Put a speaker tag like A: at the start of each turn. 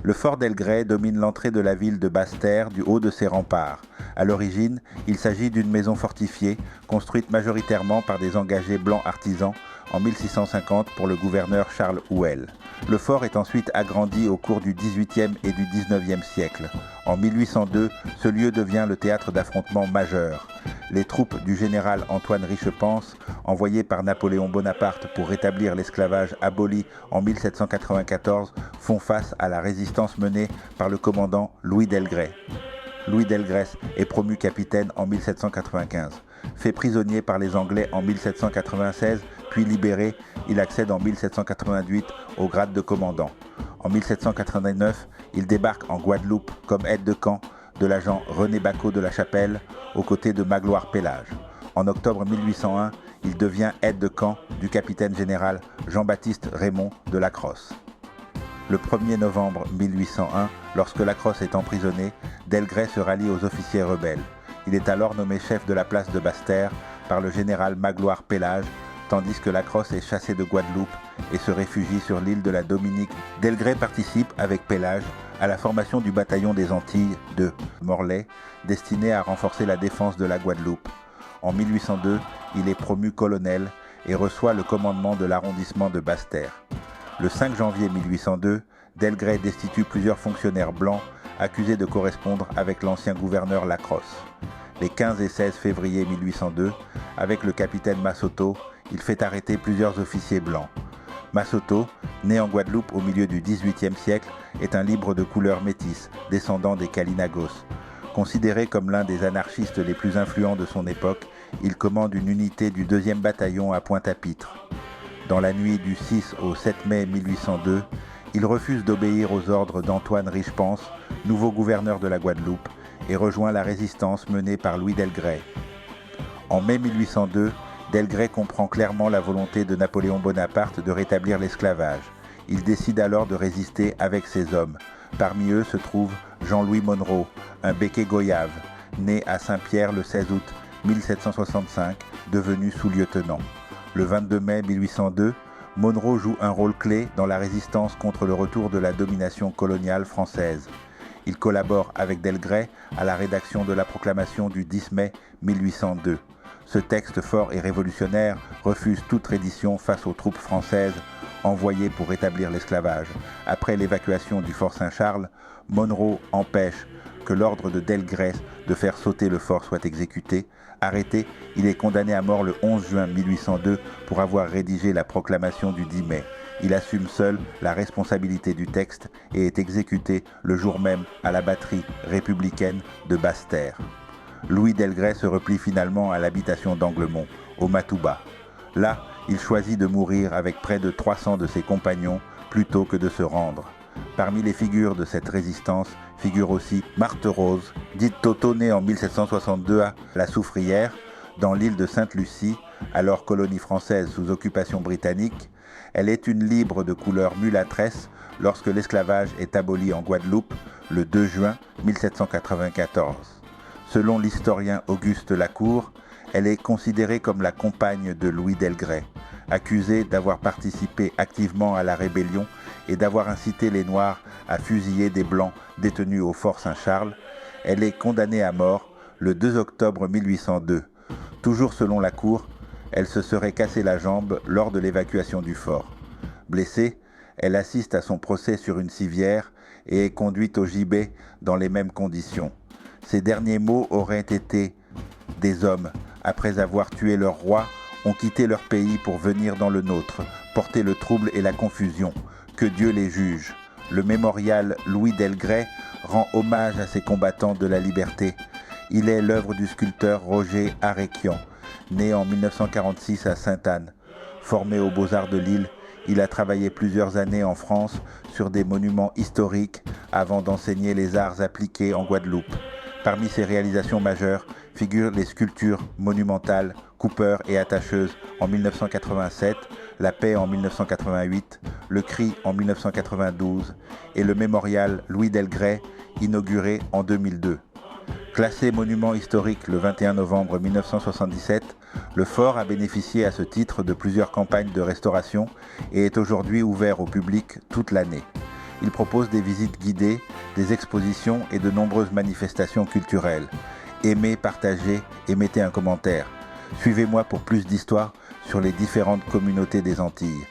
A: Le fort d'Elgray domine l'entrée de la ville de Basse-Terre du haut de ses remparts. À l'origine, il s'agit d'une maison fortifiée, construite majoritairement par des engagés blancs artisans en 1650 pour le gouverneur Charles Houel. Le fort est ensuite agrandi au cours du XVIIIe et du XIXe siècle. En 1802, ce lieu devient le théâtre d'affrontements majeurs. Les troupes du général Antoine Richepanse, envoyées par Napoléon Bonaparte pour rétablir l'esclavage aboli en 1794, font face à la résistance menée par le commandant Louis Delgrès. Louis Delgrès est promu capitaine en 1795. Fait prisonnier par les Anglais en 1796, puis libéré, il accède en 1788 au grade de commandant. En 1789, il débarque en Guadeloupe comme aide de camp de l'agent René Bacot de la Chapelle, aux côtés de Magloire-Pélage. En octobre 1801, il devient aide de camp du capitaine général Jean-Baptiste Raymond de Lacrosse. Le 1er novembre 1801, lorsque Lacrosse est emprisonné, Delgrès se rallie aux officiers rebelles. Il est alors nommé chef de la place de Basse-Terre par le général Magloire-Pélage, tandis que Lacrosse est chassé de Guadeloupe et se réfugie sur l'île de la Dominique. Delgrès participe, avec Pélage, à la formation du bataillon des Antilles de Morlaix, destiné à renforcer la défense de la Guadeloupe. En 1802, il est promu colonel et reçoit le commandement de l'arrondissement de Basse-Terre. Le 5 janvier 1802, Delgrès destitue plusieurs fonctionnaires blancs accusés de correspondre avec l'ancien gouverneur Lacrosse. Les 15 et 16 février 1802, avec le capitaine Massoto, il fait arrêter plusieurs officiers blancs. Massoto, né en Guadeloupe au milieu du XVIIIe siècle, est un libre de couleur métisse, descendant des Kalinagos. Considéré comme l'un des anarchistes les plus influents de son époque, il commande une unité du 2e bataillon à Pointe-à-Pitre. Dans la nuit du 6 au 7 mai 1802, il refuse d'obéir aux ordres d'Antoine Richepanse, nouveau gouverneur de la Guadeloupe, et rejoint la résistance menée par Louis Delgrès. En mai 1802, Delgrès comprend clairement la volonté de Napoléon Bonaparte de rétablir l'esclavage. Il décide alors de résister avec ses hommes. Parmi eux se trouve Jean-Louis Monroe, un béquet goyave, né à Saint-Pierre le 16 août 1765, devenu sous-lieutenant. Le 22 mai 1802, Monroe joue un rôle clé dans la résistance contre le retour de la domination coloniale française. Il collabore avec Delgrès à la rédaction de la proclamation du 10 mai 1802. Ce texte fort et révolutionnaire refuse toute reddition face aux troupes françaises envoyées pour rétablir l'esclavage. Après l'évacuation du fort Saint-Charles, Monroe empêche que l'ordre de Delgrès de faire sauter le fort soit exécuté. Arrêté, il est condamné à mort le 11 juin 1802 pour avoir rédigé la proclamation du 10 mai. Il assume seul la responsabilité du texte et est exécuté le jour même à la batterie républicaine de Basse-Terre. Louis Delgrès se replie finalement à l'habitation d'Anglemont, au Matouba. Là, il choisit de mourir avec près de 300 de ses compagnons plutôt que de se rendre. Parmi les figures de cette résistance figure aussi Marthe Rose, dite Toto, née en 1762 à La Soufrière, dans l'île de Sainte-Lucie, alors colonie française sous occupation britannique. Elle est une libre de couleur mulâtresse lorsque l'esclavage est aboli en Guadeloupe le 2 juin 1794. Selon l'historien Auguste Lacour, elle est considérée comme la compagne de Louis Delgrès, accusée d'avoir participé activement à la rébellion et d'avoir incité les Noirs à fusiller des Blancs détenus au fort Saint-Charles. Elle est condamnée à mort le 2 octobre 1802. Toujours selon Lacour, elle se serait cassé la jambe lors de l'évacuation du fort. Blessée, elle assiste à son procès sur une civière et est conduite au gibet dans les mêmes conditions. Ses derniers mots auraient été « Des hommes, après avoir tué leur roi, ont quitté leur pays pour venir dans le nôtre, porter le trouble et la confusion. Que Dieu les juge. » Le mémorial Louis Delgrès rend hommage à ces combattants de la liberté. Il est l'œuvre du sculpteur Roger Aréquian, né en 1946 à Sainte-Anne. Formé aux Beaux-Arts de Lille, il a travaillé plusieurs années en France sur des monuments historiques avant d'enseigner les arts appliqués en Guadeloupe. Parmi ses réalisations majeures figurent les sculptures monumentales Cooper et Attacheuse en 1987, La Paix en 1988, Le Cri en 1992 et le mémorial Louis Delgrès, inauguré en 2002. Classé monument historique le 21 novembre 1977, le fort a bénéficié à ce titre de plusieurs campagnes de restauration et est aujourd'hui ouvert au public toute l'année. Il propose des visites guidées, des expositions et de nombreuses manifestations culturelles. Aimez, partagez et mettez un commentaire. Suivez-moi pour plus d'histoires sur les différentes communautés des Antilles.